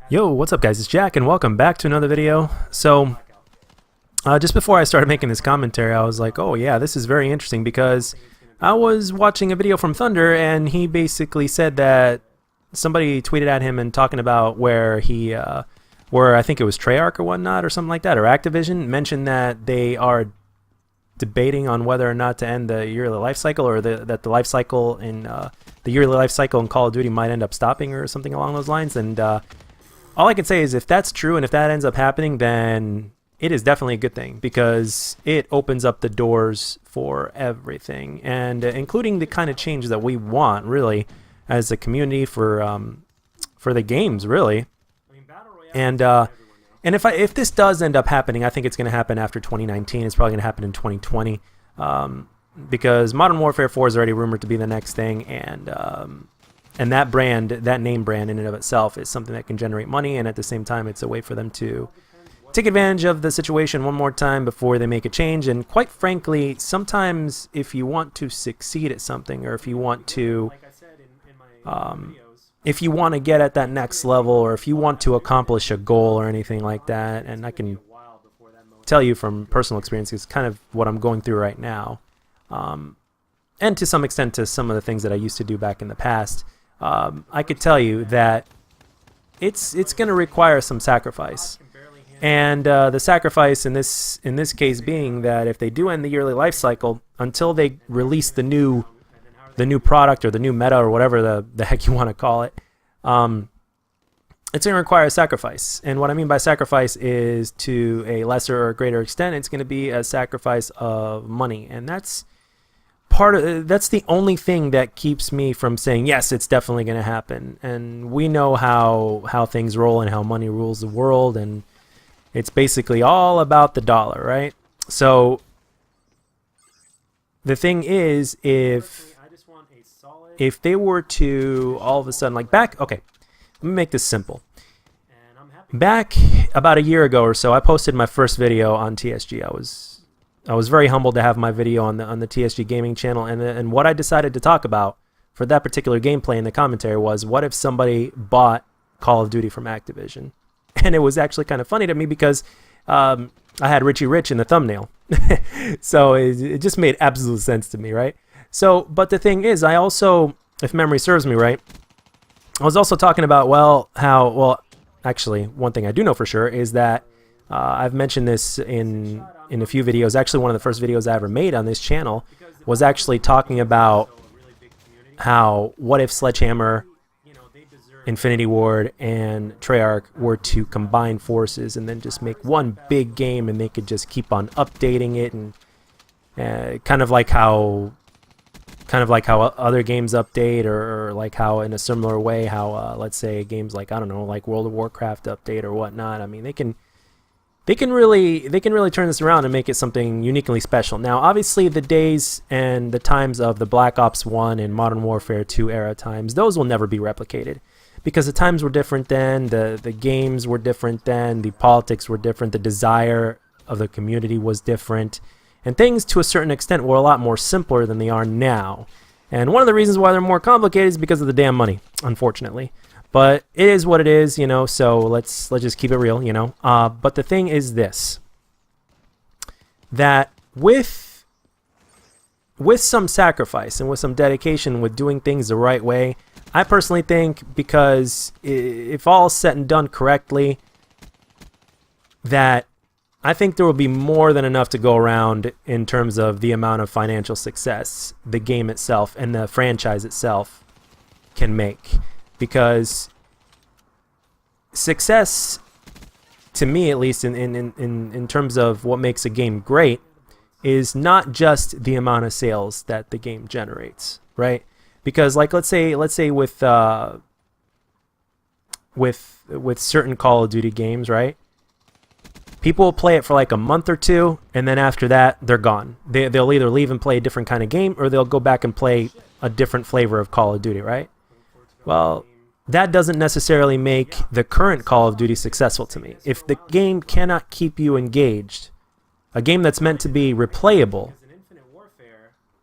Yo, what's up guys, it's Jack and welcome back to another video. So, just before I started making this commentary, I was like, oh yeah, this is very interesting because I was watching a video from Thunder and he basically said that somebody tweeted at him and talking about where he, where I think it was Treyarch or whatnot or something like that, or Activision, mentioned that they are debating on whether or not to end the yearly life cycle, or that the life cycle in the yearly life cycle in Call of Duty might end up stopping or something along those lines. And all I can say is if that's true and if that ends up happening, then it is definitely a good thing because it opens up the doors for everything, and including the kind of change that we want really as a community for the games really. And if this does end up happening, I think it's going to happen after 2019. It's probably going to happen in 2020 because Modern Warfare 4 is already rumored to be the next thing, and that brand, that name brand in and of itself, is something that can generate money, and at the same time, it's a way for them to take advantage of the situation one more time before they make a change. And quite frankly, sometimes if you want to succeed at something, or if you want to get at that next level, or if you want to accomplish a goal or anything like that, and I can tell you from personal experience, it's kind of what I'm going through right now, and to some extent to some of the things that I used to do back in the past, I could tell you that it's going to require some sacrifice. And the sacrifice in this case being that if they do end the yearly life cycle, until they release the new product or the new meta or whatever the heck you want to call it, it's going to require a sacrifice. And what I mean by sacrifice is, to a lesser or greater extent, it's going to be a sacrifice of money. And that's the only thing that keeps me from saying yes, it's definitely going to happen. And we know how things roll and how money rules the world, and it's basically all about the dollar, right? So the thing is, if they were to all of a sudden, like okay, let me make this simple. Back about a year ago or so, I posted my first video on TSG. I was very humbled to have my video on the TSG gaming channel, and what I decided to talk about for that particular gameplay in the commentary was, what if somebody bought Call of Duty from Activision? And it was actually kind of funny to me because I had Richie Rich in the thumbnail. So it just made absolute sense to me, right? So, but the thing is, I also, if memory serves me right, I was also talking about, actually, one thing I do know for sure is that I've mentioned this in a few videos. Actually, one of the first videos I ever made on this channel was actually talking about how, what if Sledgehammer, Infinity Ward, and Treyarch were to combine forces and then just make one big game, and they could just keep on updating it, and kind of like how other games update, or like how in a similar way how let's say games like, I don't know, like World of Warcraft update or whatnot. I mean, they can really turn this around and make it something uniquely special. Now, obviously, the days and the times of the Black Ops 1 and Modern Warfare 2 era times, those will never be replicated, because the times were different then, the games were different then, the politics were different, the desire of the community was different, and things to a certain extent were a lot more simpler than they are now. And one of the reasons why they're more complicated is because of the damn money, unfortunately. But it is what it is, you know, so let's just keep it real, you know. But the thing is this, that with some sacrifice and with some dedication, with doing things the right way, I personally think, because if all is said and done correctly, that I think there will be more than enough to go around in terms of the amount of financial success the game itself and the franchise itself can make. Because success, to me at least, in terms of what makes a game great, is not just the amount of sales that the game generates, right? Because, like, let's say with certain Call of Duty games, right? People will play it for like a month or two, and then after that, they're gone. They'll either leave and play a different kind of game, or they'll go back and play a different flavor of Call of Duty, right? Well, that doesn't necessarily make the current Call of Duty successful to me. If the game cannot keep you engaged, a game that's meant to be replayable,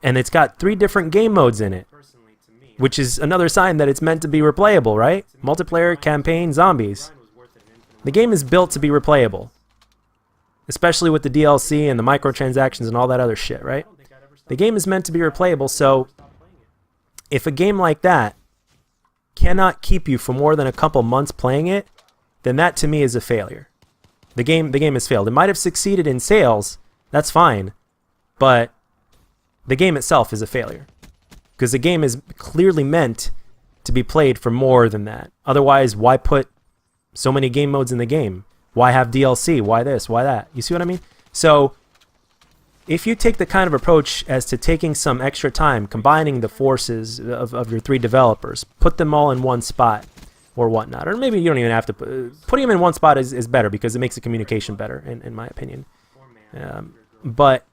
and it's got 3 different game modes in it, which is another sign that it's meant to be replayable, right? Multiplayer, campaign, zombies. The game is built to be replayable, especially with the DLC and the microtransactions and all that other shit, right? The game is meant to be replayable, so if a game like that cannot keep you for more than a couple months playing it, then that to me is a failure. The game has failed. It might have succeeded in sales, that's fine, but the game itself is a failure. Because the game is clearly meant to be played for more than that. Otherwise, why put so many game modes in the game? Why have DLC? Why this? Why that? You see what I mean? So, if you take the kind of approach as to taking some extra time, combining the forces of your 3 developers, put them all in one spot or whatnot, or maybe you don't even have to putting them in one spot is better because it makes the communication better, in my opinion. But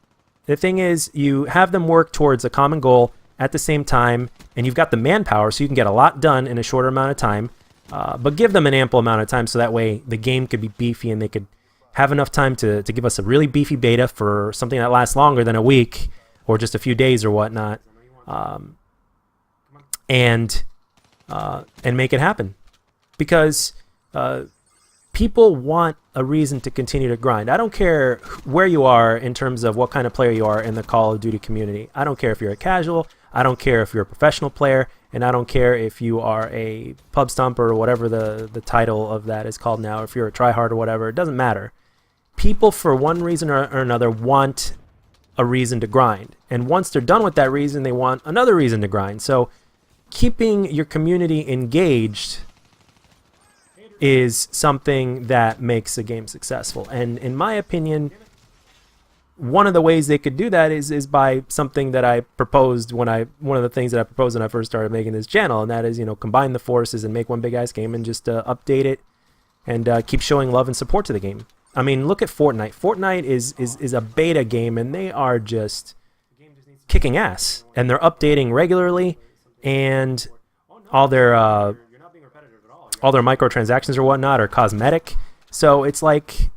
the thing is, you have them work towards a common goal at the same time, and you've got the manpower so you can get a lot done in a shorter amount of time, but give them an ample amount of time so that way the game could be beefy and they could have enough time to give us a really beefy beta for something that lasts longer than a week or just a few days or whatnot, and make it happen. Because people want a reason to continue to grind. I don't care where you are in terms of what kind of player you are in the Call of Duty community. I don't care if you're a casual, I don't care if you're a professional player, and I don't care if you are a pub stomper or whatever the title of that is called now, if you're a tryhard or whatever, it doesn't matter. People, for one reason or another, want a reason to grind. And once they're done with that reason, they want another reason to grind. So keeping your community engaged is something that makes a game successful. And in my opinion, one of the ways they could do that is by something that I proposed one of the things that I proposed when I first started making this channel, and that is, combine the forces and make one big ass game and just update it and keep showing love and support to the game. I mean, look at Fortnite. Fortnite is a beta game, and they are just kicking ass, and they're updating regularly, and all their microtransactions or whatnot are cosmetic. So it's like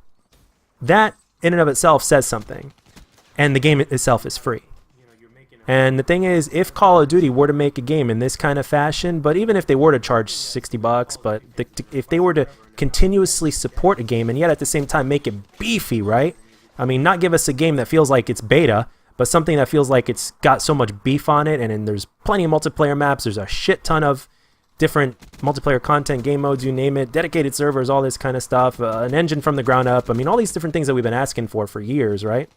that in and of itself says something, and the game itself is free. And the thing is, if Call of Duty were to make a game in this kind of fashion, but even if they were to charge $60, but if they were to continuously support a game and yet at the same time make it beefy, right? I mean, not give us a game that feels like it's beta, but something that feels like it's got so much beef on it, and there's plenty of multiplayer maps, there's a shit ton of different multiplayer content, game modes, you name it, dedicated servers, all this kind of stuff, an engine from the ground up. I mean, all these different things that we've been asking for years, right?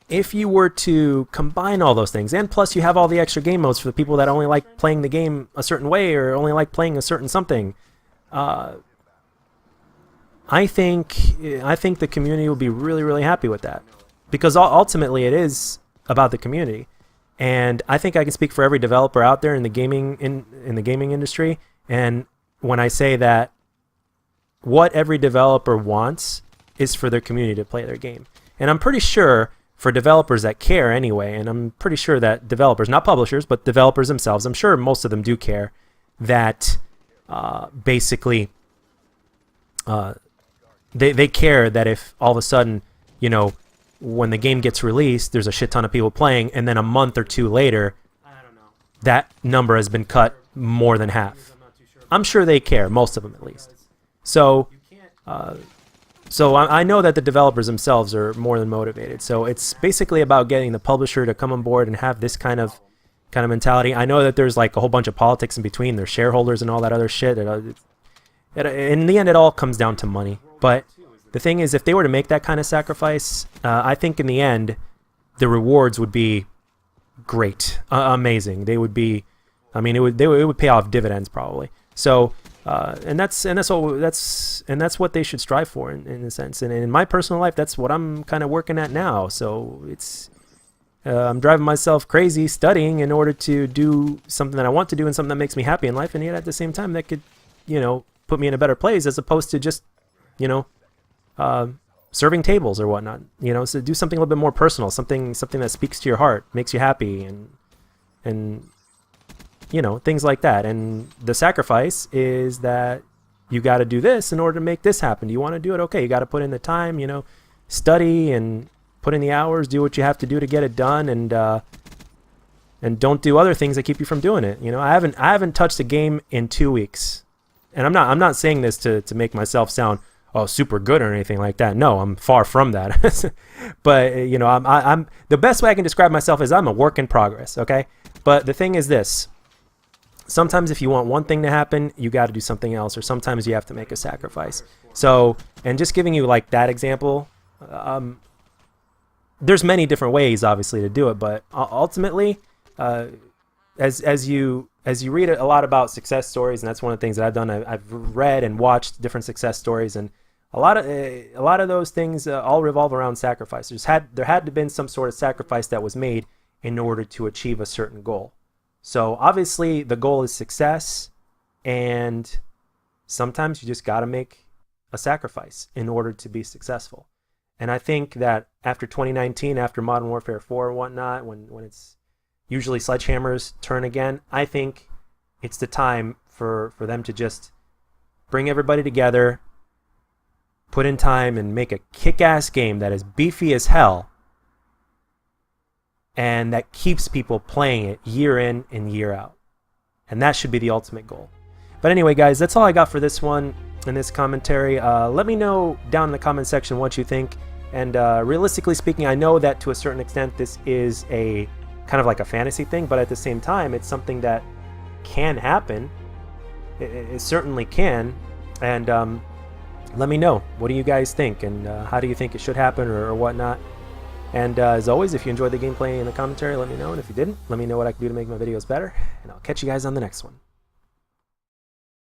If you were to combine all those things, and plus you have all the extra game modes for the people that only like playing the game a certain way or only like playing a certain something, I think the community will be really, really happy with that, because ultimately it is about the community. And I think I can speak for every developer out there in the gaming industry. And when I say that, what every developer wants is for their community to play their game. And I'm pretty sure for developers that care anyway, and I'm pretty sure that developers, not publishers, but developers themselves, I'm sure most of them do care, that basically they care that if all of a sudden, when the game gets released, there's a shit ton of people playing, and then a month or two later, that number has been cut more than half. I'm sure they care, most of them at least. So I know that the developers themselves are more than motivated. So it's basically about getting the publisher to come on board and have this kind of mentality. I know that there's like a whole bunch of politics in between. There's shareholders and all that other shit. In the end, it all comes down to money. But the thing is, if they were to make that kind of sacrifice, I think in the end, the rewards would be great, amazing. They would be, I mean, it would pay off dividends probably. So, and that's what they should strive for in a sense. And in my personal life, that's what I'm kind of working at now. So it's, I'm driving myself crazy studying in order to do something that I want to do and something that makes me happy in life, and yet at the same time that could, put me in a better place, as opposed to just, serving tables or whatnot. So do something a little bit more personal, something that speaks to your heart, makes you happy, and things like that. And the sacrifice is that you got to do this in order to make this happen. Do you want to do it? Okay, you got to put in the time, study and put in the hours, do what you have to do to get it done, and and don't do other things that keep you from doing it. You know, I haven't touched a game in 2 weeks, and I'm not saying this to make myself sound super good or anything like that. No, I'm far from that. But you know, I'm the best way I can describe myself is I'm a work in progress. Okay, but the thing is this: sometimes if you want one thing to happen, you got to do something else, or sometimes you have to make a sacrifice. So, and just giving you like that example, there's many different ways, obviously, to do it, but ultimately, as you read a lot about success stories, and that's one of the things that I've done. I've read and watched different success stories, and a lot of those things all revolve around sacrifice. There had to have been some sort of sacrifice that was made in order to achieve a certain goal. So obviously, the goal is success, and sometimes you just got to make a sacrifice in order to be successful. And I think that after 2019, after Modern Warfare 4 and whatnot, when it's usually Sledgehammer's turn again, I think it's the time for them to just bring everybody together, put in time, and make a kick-ass game that is beefy as hell, and that keeps people playing it year in and year out. And that should be the ultimate goal. But anyway, guys, that's all I got for this one in this commentary. Let me know down in the comment section what you think. And realistically speaking, I know that to a certain extent this is a kind of like a fantasy thing, but at the same time, it's something that can happen. It certainly can. And let me know, what do you guys think, and how do you think it should happen, or whatnot. And as always, if you enjoyed the gameplay in the commentary, let me know. And if you didn't, let me know what I can do to make my videos better. And I'll catch you guys on the next one.